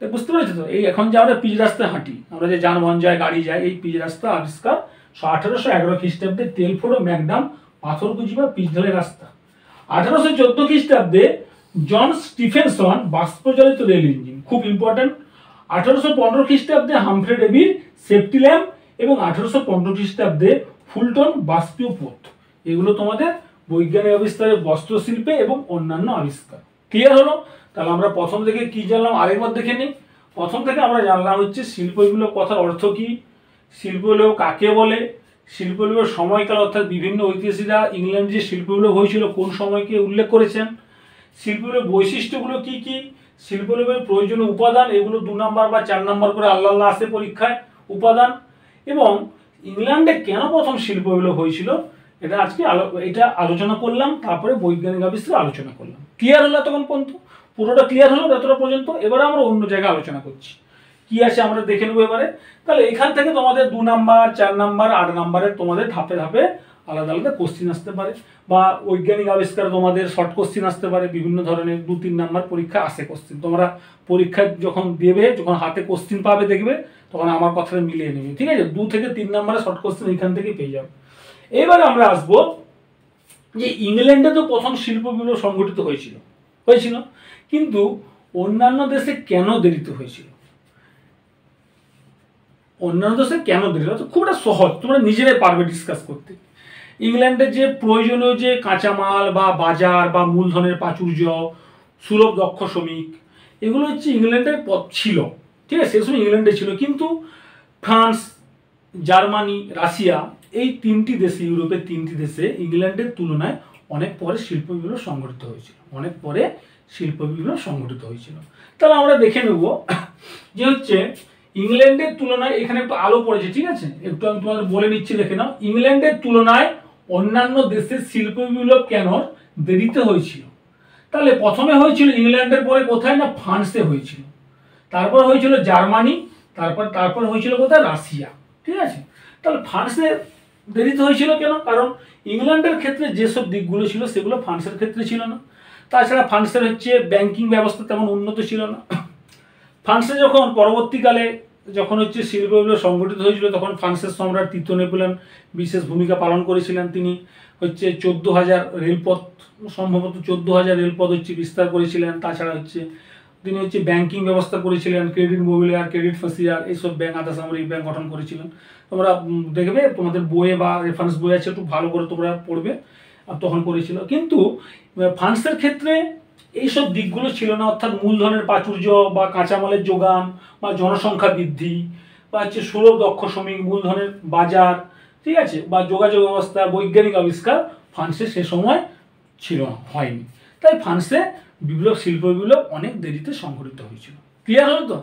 বুঝতে পেরেছো তো, এই এখন যে আমরা পিচ রাস্তায় হাঁটি, আমরা যে যানবাহন যায়, গাড়ি যায়, এই পিচ রাস্তা আবিষ্কার 1811 খ্রিস্টাব্দে টেলফোর্ড ও ম্যাকডাম পাথরকুচি বা পিচ ঢালাই রাস্তা। 1814 খ্রিস্টাব্দে জন স্টিফেনসন বাষ্পচালিত রেল ইঞ্জিন, খুব ইম্পর্টেন্ট। 1815 খ্রিস্টাব্দে হামফ্রে ডেভির সেফটি ল্যাম্প এবং 1815 খ্রিস্টাব্দে ফুলটন বাষ্পীয় পথ। এগুলো তোমাদের বৈজ্ঞানিক আবিষ্কারের বস্ত্র শিল্পে এবং অন্যান্য আবিষ্কার। ক্লিয়ার হলো? তাহলে আমরা প্রথম থেকে কি জানলাম আরেকবার দেখে নিই। প্রথম থেকে আমরা জানলাম হচ্ছে শিল্প বিপ্লব কথার অর্থ কি, শিল্প বিপ্লব কাকে বলে, শিল্প বিপ্লবের সময়কাল, অর্থাৎ বিভিন্ন ঐতিহাসিকরা ইংল্যান্ড যে শিল্প বিপ্লব হয়েছিল কোন সময়কে উল্লেখ করেছেন, শিল্প বিপ্লবের বৈশিষ্ট্যগুলো কি কি, শিল্প বিপ্লবের প্রয়োজনীয় উপাদান, এগুলো 2 নাম্বার বা 4 নাম্বার করে আল্লাহ আসে পরীক্ষায় উপাদান, এবং ইংল্যান্ডে কেন প্রথম শিল্প বিপ্লব হয়েছিল এটা আজকে এটা আলোচনা করলাম। তারপরে বৈজ্ঞানিক আবিষ্কার আলোচনা করলাম। ক্লিয়ার হলো তখন পর্যন্ত? পুরোটা ক্লিয়ার হলো এতটা পর্যন্ত? এবারে আমরা অন্য জায়গায় আলোচনা করছি, কি আছে আমরা দেখে নেবো এবারে। তাহলে এখান থেকে তোমাদের 2 নাম্বার 4 নাম্বার 8 নাম্বারের তোমাদের ধাপে ধাপে আলাদা আলাদা কোশ্চিন আসতে পারে, বা বৈজ্ঞানিক আবিষ্কার তোমাদের শর্ট কোশ্চিন আসতে পারে, বিভিন্ন ধরনের 2-3 নাম্বার পরীক্ষা আসে কোশ্চিন। তোমরা পরীক্ষায় যখন দেবে, যখন হাতে কোশ্চিন পাবে দেখবে, তখন আমার কথাটা মিলিয়ে নেবে। ঠিক আছে, 2 থেকে 3 নাম্বারের শর্ট কোশ্চিন এখান থেকে পেয়ে যাবে। এবারে আমরা আসবো যে ইংল্যান্ডে তো প্রথম শিল্প বিপ্লব সংগঠিত হয়েছিল, কিন্তু অন্যান্য দেশে কেন দেরিতে হয়েছিল, অন্যান্য দেশে কেন দেরি, খুব একটা সহজ, তোমরা নিজেরাই পারবে ডিসকাস করতে। ইংল্যান্ডের যে প্রয়োজনীয় যে কাঁচামাল বা বাজার বা মূলধনের প্রাচুর্য, সুলভ দক্ষ শ্রমিক, এগুলো হচ্ছে ইংল্যান্ডের পথ ছিল, ঠিক আছে, সে সময় ইংল্যান্ডে ছিল। কিন্তু ফ্রান্স, জার্মানি, রাশিয়া, এই তিনটি দেশে, ইউরোপের তিনটি দেশে ইংল্যান্ডের তুলনায় অনেক পরে শিল্প বিপ্লব সংঘটিত হয়েছিল, অনেক পরে শিল্প বিপ্লব সংঘটিত হয়েছিল। তাহলে আমরা দেখে নেব যে হচ্ছে ইংল্যান্ডের তুলনায়, এখানে একটু আলো পড়েছে, ঠিক আছে, একটু আমি তোমাদের বলে নিচ্ছি, দেখে নাও। ইংল্যান্ডের তুলনায় অন্যান্য দেশের শিল্প বিপ্লব কেন দেরিতে হয়েছিল? তাহলে প্রথমে হয়েছিল ইংল্যান্ডের পরে কোথায়, না ফ্রান্সে হয়েছিল, তারপর হয়েছিল জার্মানি, তারপর হয়েছিল কোথায়, রাশিয়া, ঠিক আছে। তাহলে ফ্রান্সে দেরিতে হয়েছিল কেন? কারণ ইংল্যান্ডের ক্ষেত্রে যেসব দিকগুলো ছিল সেগুলো ফ্রান্সের ক্ষেত্রে ছিল না। তাছাড়া ফ্রান্সের হচ্ছে ব্যাংকিং ব্যবস্থা তেমন উন্নত ছিল না। ফ্রান্সে যখন পরবর্তীকালে যখন হচ্ছে শিল্প বিপ্লব সংগঠিত হয়েছিল, তখন ফ্রান্সের সম্রাট তৃতীয় নেপোলিয়ন বিশেষ ভূমিকা পালন করেছিলেন। তিনি হচ্ছে 14,000 রেলপথ, সম্ভবত 14,000 রেলপথ হচ্ছে বিস্তার করেছিলেন। তাছাড়া হচ্ছে তিনি হচ্ছে ব্যাংকিং ব্যবস্থা করেছিলেন, ক্রেডিট মোবিলার, ক্রেডিট ফাসিয়ার, এইসব ব্যাংক, আধা সামরিক ব্যাংক গঠন করেছিলেন। তোমরা দেখবে তোমাদের বইয়ে বা রেফারেন্স বই আছে, একটু ভালো করে তোমরা পড়বে, তখন করেছিল। কিন্তু ফ্রান্সের ক্ষেত্রে এইসব দিকগুলো ছিল না, অর্থাৎ মূলধনের প্রাচুর্য বা কাঁচামালের যোগান বা জনসংখ্যা বৃদ্ধি বা হচ্ছে সুলভ দক্ষ শ্রমিক, মূলধনের বাজার, ঠিক আছে, বা যোগাযোগ ব্যবস্থা, বৈজ্ঞানিক আবিষ্কার ফ্রান্সে সে সময় ছিল হয়নি। তাই ফ্রান্সে বিপ্লব, শিল্প বিপ্লব অনেক দেরিতে সংঘটিত হয়েছিল। ক্লিয়ার হলো তো?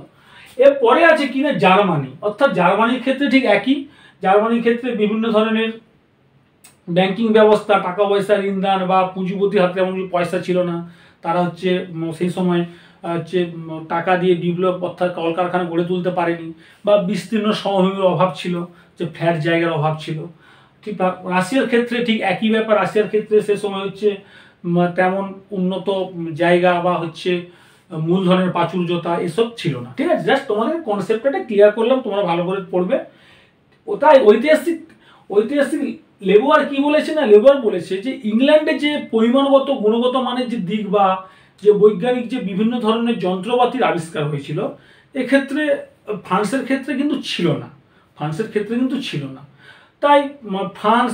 এরপরে আছে কিনা জার্মানি, অর্থাৎ জার্মানির ক্ষেত্রে ঠিক একই। জার্মানির ক্ষেত্রে বিভিন্ন ধরনের ব্যাংকিং ব্যবস্থা, টাকা পয়সা, ঋণদান বা পুঁজিপতির হাতে এমন পয়সা ছিল না। তারা হচ্ছে সেই সময় হচ্ছে টাকা দিয়ে বিপ্লব, অর্থাৎ কলকারখানা গড়ে তুলতে পারেনি, বা বিস্তীর্ণ সমভূমির অভাব ছিল, যে ফ্ল্যাট জায়গার অভাব ছিল। ঠিক রাশিয়ার ক্ষেত্রে ঠিক একই ব্যাপার। রাশিয়ার ক্ষেত্রে সে সময় হচ্ছে তেমন উন্নত জায়গা বা হচ্ছে মূলধনের প্রাচুর্যতা এসব ছিল না, ঠিক আছে। জাস্ট তোমাদের কনসেপ্টটা ক্লিয়ার করলাম, তোমরা ভালো করে পড়বে। ওটাই ঐতিহাসিক লেবোয়ার কি বলেছে, না লেবোয়ার বলেছে যে ইংল্যান্ডে যে পরিমাণগত গুণগত মানের যে দিক বা যে বৈজ্ঞানিক যে বিভিন্ন ধরনের যন্ত্রপাতির আবিষ্কার হয়েছিল, এক্ষেত্রে ফ্রান্সের ক্ষেত্রে কিন্তু ছিল না, ফ্রান্সের ক্ষেত্রে কিন্তু ছিল না। তাই ফ্রান্স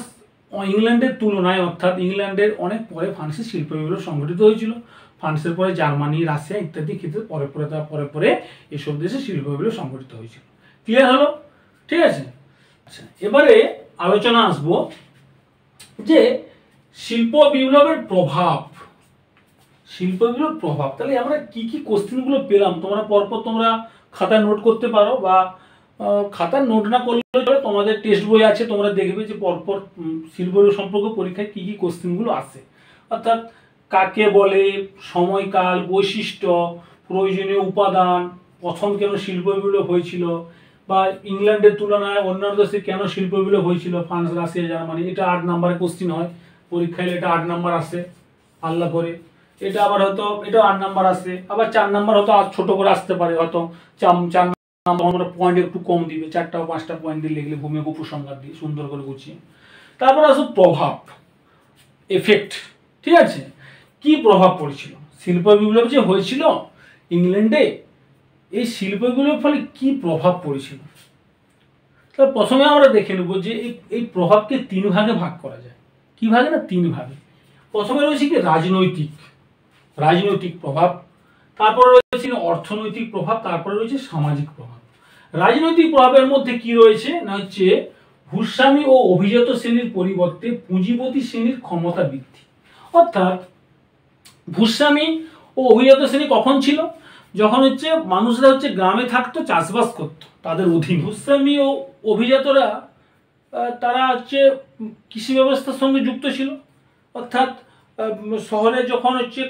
ইংল্যান্ডের তুলনায়, অর্থাৎ ইংল্যান্ডের অনেক পরে ফ্রান্সের শিল্প বিপ্লব সংঘটিত হয়েছিল। ফ্রান্সের পরে জার্মানি, রাশিয়া ইত্যাদি ক্ষেত্রে পরে পরে এসব দেশে শিল্প বিপ্লব সংঘটিত হয়েছিল। ক্লিয়ার হলো? ঠিক আছে। আচ্ছা, এবারে আলোচনা আসবো যে শিল্প বিপ্লবের প্রভাব, শিল্প বিপ্লবের প্রভাব। তাহলে আমরা কি কি কোশ্চেনগুলো পেলাম, তোমরা পরপর তোমরা খাতায় নোট করতে পারো, বা খাতায় নোট না করলে তোমাদের টেক্সট বই আছে, তোমরা দেখবে যে পরপর শিল্প বিপ্লব সম্পর্কে পরীক্ষায় কি কি কোশ্চেনগুলো আসে। অর্থাৎ কাকে বলে, সময়কাল, বৈশিষ্ট্য, প্রয়োজনীয় উপাদান, প্রথম কেন শিল্প বিপ্লব হয়েছিল, বা ইংল্যান্ডের তুলনায় অন্যান্য দেশে কেন শিল্প বিপ্লব হয়েছিল, ফ্রান্স, রাশিয়া, জার্মানি। এটা 8 নম্বরের কোশ্চেন হয় পরীক্ষায়, এটা 8 নম্বর আসে আল্লাহ করে। এটা আবার হয়তো এটা 8 নম্বর আসে, আবার 4 নম্বর হয়তো আর ছোট করে আসতে পারে, হয়তো 4 নম্বর পয়েন্ট একটু কম দিবে, 4টা 5টা পয়েন্ট দিয়ে লিখলে ভূমিক উপসংহার দিয়ে সুন্দর করে গুছিয়ে। তারপর আসো প্রভাব, এফেক্ট, ঠিক আছে। কি প্রভাব পড়েছিল শিল্প বিপ্লব যে হয়েছিল ইংল্যান্ডে, এই শিল্প বিপ্লবের ফলে কি প্রভাব পড়েছিল? তাহলে প্রথমে আমরা দেখে নেব যে এই প্রভাবকে 3 ভাগে ভাগ করা যায়। কি ভাগে? না 3 ভাগে। প্রথমে রয়েছে কি রাজনৈতিক প্রভাব, তারপরে রয়েছে অর্থনৈতিক প্রভাব, তারপরে রয়েছে সামাজিক প্রভাব। রাজনৈতিক প্রভাবের মধ্যে কি রয়েছে, না হচ্ছে ভূস্বামী ও অভিজাত শ্রেণীর পরিবর্তে পুঁজিপতি শ্রেণীর ক্ষমতা বৃদ্ধি। অর্থাৎ ভূস্বামী ও অভিজাত শ্রেণী কখন ছিল? যখন হচ্ছে মানুষরা হচ্ছে গ্রামে থাকতো, চাষবাস করতো, তাদের অধীন। ভূস্বামী ও অভিজাতরা তারা হচ্ছে কৃষি ব্যবস্থার সঙ্গে যুক্ত ছিল। অর্থাৎ শহরে যখন হচ্ছে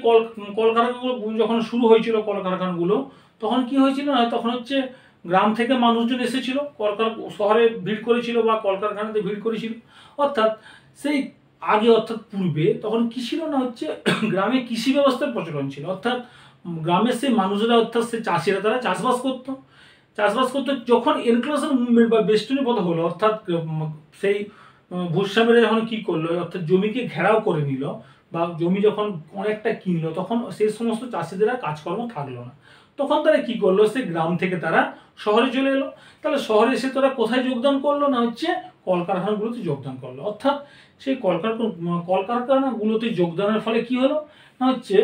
কলকারখানাগুলো যখন শুরু হয়েছিল, কলকারখানাগুলো তখন কি হয়েছিল না, তখন হচ্ছে গ্রাম থেকে মানুষজন এসেছিল, শহরে ভিড় করেছিল বা কলকারখানাতে ভিড় করেছিল। অর্থাৎ সেই আগে, অর্থাৎ পূর্বে তখন কি ছিল না, হচ্ছে গ্রামে কৃষি ব্যবস্থার প্রচলন ছিল। অর্থাৎ গ্রামের সেই মানুষেরা, অর্থাৎ সেই চাষিরা, তারা চাষবাস করতো। যখন এনক্লোজার মুভমেন্ট বা বেষ্টনী পথ হলো, অর্থাৎ সেই ভূস্বামীরা যখন কি করলো, অর্থাৎ জমিকে ঘেরাও করে নিল বা জমি যখন অনেকটা কিনলো, তখন সেই সমস্ত চাষিদের কাজকর্ম থাকলো না। তখন তারা কি করলো, সেই গ্রাম থেকে তারা শহরে চলে এলো। তাহলে শহরে এসে তারা কোথায় যোগদান করলো, না হচ্ছে কলকারখানাগুলোতে যোগদান করলো। অর্থাৎ সেই কলকারখানাগুলোতে যোগদানের ফলে কি হলো না হচ্ছে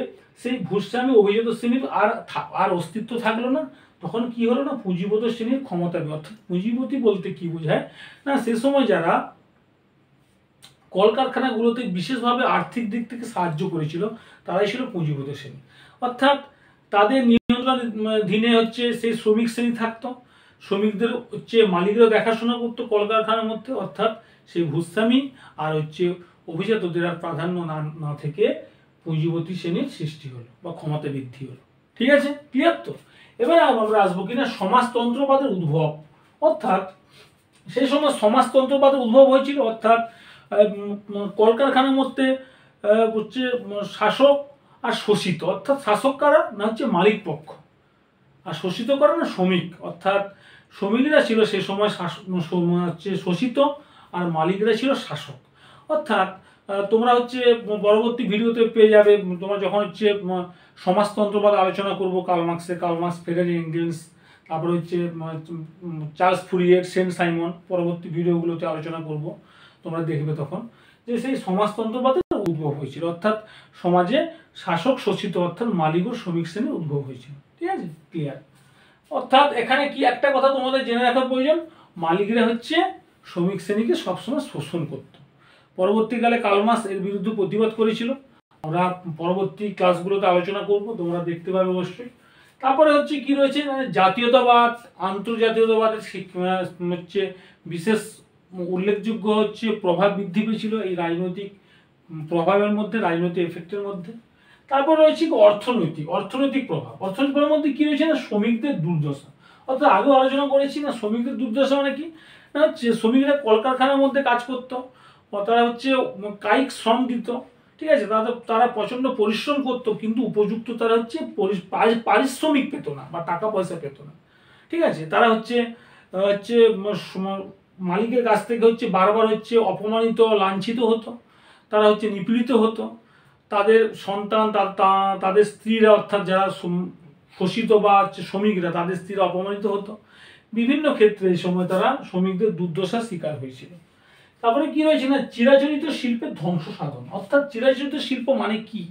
সেই ভূস্বামী অভিজাত শ্রেণীর আর অস্তিত্ব থাকলো না। তখন কি হলো না পুঁজিপত শ্রেণীর ক্ষমতা, অর্থাৎ পুঁজিপতি বলতে কি বোঝায় না সে সময় যারা কলকারখানাগুলোতে বিশেষভাবে আর্থিক দিক থেকে সাহায্য করেছিল তারাই ছিল পুঁজিপত শ্রেণী। অর্থাৎ তাদের নিয়ন্ত্রণাধীনে হচ্ছে সেই শ্রমিক শ্রেণী থাকতো, শ্রমিকদের হচ্ছে মালিকরা দেখাশোনা করতো কলকারখানার মধ্যে, অর্থাৎ সেই ভূস্বামী আর হচ্ছে অভিজাতদের আর প্রাধান্য না থেকে পুঁজিপতি শ্রেণীর সৃষ্টি হলো বা ক্ষমতা বৃদ্ধি হলো। ঠিক আছে, ক্লিয়ার তো? এবার আমরা আসবো কিনা সমাজতন্ত্রবাদের উদ্ভব। অর্থাৎ সেই সময় সমাজতন্ত্রবাদের উদ্ভব হয়েছিল, অর্থাৎ কলকারখানার মধ্যে হচ্ছে শাসক আর শোষিত, অর্থাৎ শাসক কারা না হচ্ছে মালিক পক্ষ, আর শোষিত কারা না শ্রমিক, অর্থাৎ শ্রমিকরা ছিল সে সময় হচ্ছে শোষিত আর মালিকরা ছিল শাসক। অর্থাৎ তোমরা হচ্ছে পরবর্তী ভিডিওতে পেয়ে যাবে, তোমরা যখন হচ্ছে সমাজতন্ত্রবাদ আলোচনা করবো কার্ল মার্কস, ফ্রেডারিক এঙ্গেলস, তারপরে হচ্ছে চার্লস ফুরিয়ের, সেন্ট সাইমন, পরবর্তী ভিডিওগুলোতে আলোচনা করব, তোমরা দেখবে তখন যে সেই সমাজতন্ত্রবাদের উদ্ভব হয়েছিল, অর্থাৎ সমাজে শাসক শোষিত অর্থাৎ মালিক ও শ্রমিক শ্রেণীর উদ্ভব হয়েছিল। ঠিক আছে, ক্লিয়ার? অর্থাৎ এখানে কি একটা কথা তোমাদের জেনে রাখার প্রয়োজন, মালিকরা হচ্ছে শ্রমিক শ্রেণীকে সবসময় শোষণ করত। পরবর্তীকালে কার্ল মার্কস এর বিরুদ্ধে প্রতিবাদ করেছিল, আমরা পরবর্তী ক্লাসগুলোতে আলোচনা করব, তোমরা দেখতে পাবে অবশ্যই। তারপরে হচ্ছে কি রয়েছে জাতীয়তাবাদ, আন্তর্জাতীয়তাবাদের হচ্ছে বিশেষ উল্লেখযোগ্য হচ্ছে প্রভাব বৃদ্ধি পেয়েছিল এই রাজনৈতিক প্রভাবের মধ্যে, রাজনৈতিক এফেক্টের মধ্যে। তারপর রয়েছে অর্থনৈতিক প্রভাবের মধ্যে কি রয়েছে না শ্রমিকদের দুর্দশা। অর্থাৎ আগেও আলোচনা করেছি না শ্রমিকদের দুর্দশা মানে কি না হচ্ছে শ্রমিকরা কলকারখানার মধ্যে কাজ করত, তারা হচ্ছে কায়িক শ্রম দিত, ঠিক আছে, তারা প্রচন্ড পরিশ্রম করতো কিন্তু উপযুক্ত তারা হচ্ছে পারিশ্রমিক পেত না বা টাকা পয়সা পেত না। ঠিক আছে, তারা হচ্ছে মালিকের কাছ থেকে হচ্ছে বারবার হচ্ছে অপমানিত, লাঞ্ছিত হতো, তারা হচ্ছে নিপীড়িত হতো, তাদের সন্তান তাদের স্ত্রীরা অর্থাৎ যারা শোষিত বা হচ্ছে শ্রমিকরা তাদের স্ত্রীরা অপমানিত হতো। বিভিন্ন ক্ষেত্রে এই সময় তারা শ্রমিকদের দুর্দশার শিকার হয়েছিল। তারপরে কি রয়েছে না চিরাচরিত শিল্পের ধ্বংস সাধন। অর্থাৎ চিরাচরিত শিল্প মানে কি,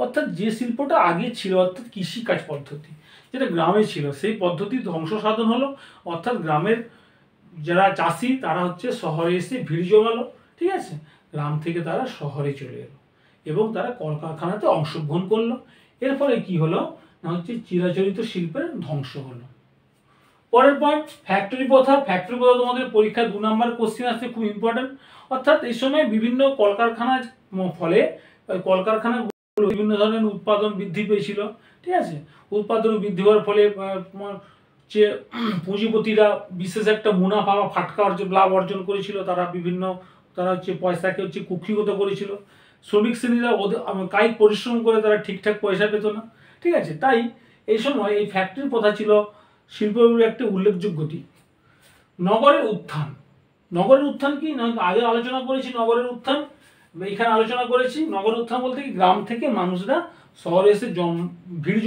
অর্থাৎ যে শিল্পটা আগে ছিল অর্থাৎ কৃষিকাজ পদ্ধতি যেটা গ্রামে ছিল সেই পদ্ধতির ধ্বংস সাধন হলো, অর্থাৎ গ্রামের যারা চাষি তারা হচ্ছে শহরে এসে ভিড় জমালো। ঠিক আছে, গ্রাম থেকে তারা শহরে চলে এলো এবং তারা কলকারখানাতে অংশগ্রহণ করলো। এর ফলে কি হলো না হচ্ছে চিরাচরিত শিল্পের ধ্বংস হলো। পরের পয়েন্ট ফ্যাক্টরি প্রথা তোমাদের পরীক্ষায় 2 নম্বর কোশ্চেন আসছে, খুব ইম্পর্টেন্ট। অর্থাৎ এই সময় বিভিন্ন কলকারখানার ফলে কলকারখানাগুলো বিভিন্ন ধরনের উৎপাদন বৃদ্ধি পেয়েছিল। ঠিক আছে, উৎপাদন বৃদ্ধি হওয়ার ফলে যে পুঁজিপতিরা বিশেষ একটা মুনাফা বা ফাটকা লাভ অর্জন করেছিল, তারা হচ্ছে পয়সাকে হচ্ছে কুক্ষিগত করেছিল। শ্রমিক শ্রেণীরা কায়িক পরিশ্রম করে তারা ঠিকঠাক পয়সা পেত না। ঠিক আছে, তাই এই সময় এই ফ্যাক্টরি প্রথা ছিল শিল্পের একটা উল্লেখযোগ্য দিক। নগরের উত্থান কি না আগে আলোচনা করেছি, নগরের উত্থান এখানে আলোচনা করেছি। নগরের উত্থান বলতে কি গ্রাম থেকে মানুষরা শহরে এসে ভিড়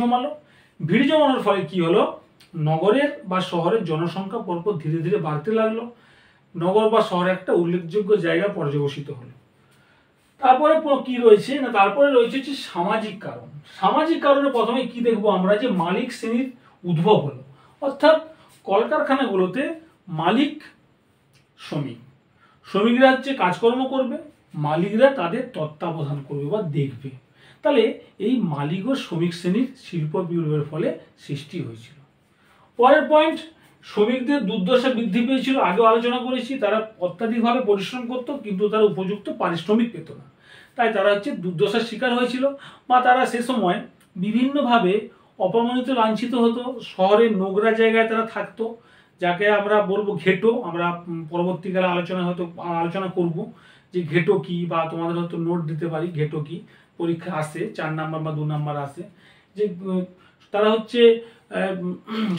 জমানোর ফলে কি হলো নগরের বা শহরের জনসংখ্যা পরপর ধীরে ধীরে বাড়তে লাগলো, নগর বা শহরে একটা উল্লেখযোগ্য জায়গা পর্যবসিত হলো। তারপরে কি রয়েছে না তারপরে রয়েছে হচ্ছে সামাজিক কারণে প্রথমে কি দেখবো আমরা যে মালিক শ্রেণীর উদ্ভব হলো। অর্থাৎ কলকারখানাগুলোতে মালিক শ্রমিকরা হচ্ছে কাজকর্ম করবে, মালিকরা তাদের তত্ত্বাবধান করবে বা দেখবে। তাহলে এই মালিক ও শ্রমিক শ্রেণীর শিল্প বিপ্লবের ফলে সৃষ্টি হয়েছিল। পরের পয়েন্ট শ্রমিকদের দুর্দশা বৃদ্ধি পেয়েছিল, আগেও আলোচনা করেছি। তারা অত্যাধিকভাবে পরিশ্রম করতো কিন্তু তারা উপযুক্ত পারিশ্রমিক পেত না, তাই তারা হচ্ছে দুর্দশার শিকার হয়েছিল বা তারা সে সময় বিভিন্নভাবে অপমানিত, লাঞ্ছিত হতো। শহরের নোংরা জায়গায় তারা থাকতো, যাকে আমরা বলবো ঘেটো। আমরা পরবর্তীকালে আলোচনা করব যে ঘেটো কি, বা তোমাদের হয়তো নোট দিতে পারি ঘেটো কি, পরীক্ষা আসে 4 নাম্বার বা 2 নাম্বার আসে। যে তারা হচ্ছে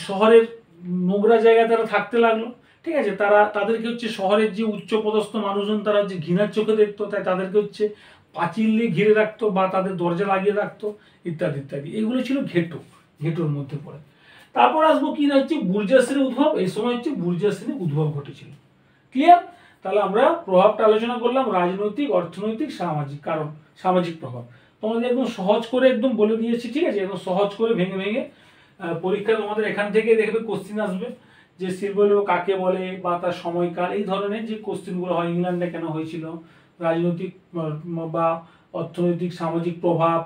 শহরের নোংরা জায়গায় তারা থাকতে লাগলো। ঠিক আছে, তাদেরকে হচ্ছে শহরের যে উচ্চপদস্থ মানুষজন তারা হচ্ছে ঘৃণার চোখে দেখতো, তাই তাদেরকে হচ্ছে পাঁচিল দিয়ে ঘিরে রাখতো বা তাদের দরজা লাগিয়ে রাখতো ইত্যাদি ইত্যাদি। এগুলো ছিল ঘেটোর মধ্যে পড়ে। তারপর আসবো কি না হচ্ছে বুর্জোয়া শ্রেণীর উদ্ভব। এই সময় হচ্ছে বুর্জোয়া শ্রেণীর উদ্ভব ঘটেছিল। ক্লিয়ার? তাহলে আমরা প্রভাবটা আলোচনা করলাম, রাজনৈতিক, অর্থনৈতিক, সামাজিক কারণ, সামাজিক প্রভাব। তোমাদের একদম সহজ করে একদম বলে দিয়েছি, ঠিক আছে, একদম সহজ করে ভেঙে ভেঙে। পরীক্ষা তোমাদের এখান থেকে দেখবে কোশ্চিন আসবে যে শিল্পবিপ্লব কাকে বলে বা তার সময়কাল, এই ধরনের যে কোশ্চিনগুলো হয়, ইংল্যান্ডে কেন হয়েছিল, রাজনৈতিক বা অর্থনৈতিক সামাজিক প্রভাব,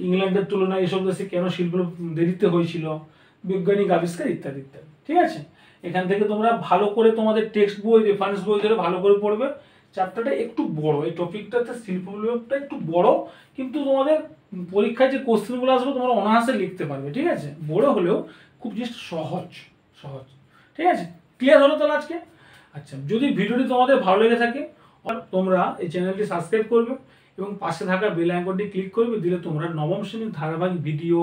ইংল্যান্ডের তুলনায় এসব দেশে কেন শিল্প দেরিতে হয়েছিল, বৈজ্ঞানিক আবিষ্কার ইত্যাদি ইত্যাদি, ঠিক আছে। এখান থেকে তোমরা ভালো করে তোমাদের টেক্সট বই, রেফারেন্স বই ধরে ভালো করে পড়বে। চ্যাপ্টারটা একটু বড়, এই টপিকটাতে শিল্প বিপ্লবটা একটু বড়, কিন্তু তোমাদের পরীক্ষায় যে কোশ্চেনগুলো আসবে তোমরা অনায়াসে লিখতে পারবে, ঠিক আছে। বড় হলেও খুব জাস্ট সহজ সহজ, ঠিক আছে। ক্লিয়ার হলো তাহলে আজকে? আচ্ছা, যদি ভিডিওটি তোমাদের ভালো লেগে থাকে আর তোমরা এই চ্যানেলটি সাবস্ক্রাইব করবে এবং পাশে থাকা বেল আইকনটি ক্লিক করবে, দিলে তোমরা নবম শ্রেণীর ধারাবাহিক ভিডিও,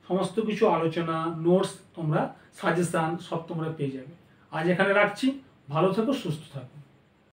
সমস্ত কিছু আলোচনা, নোটস, তোমরা সাজেশান সব তোমরা পেয়ে যাবে। আজ এখানে রাখছি, ভালো থেকো, সুস্থ থাকো।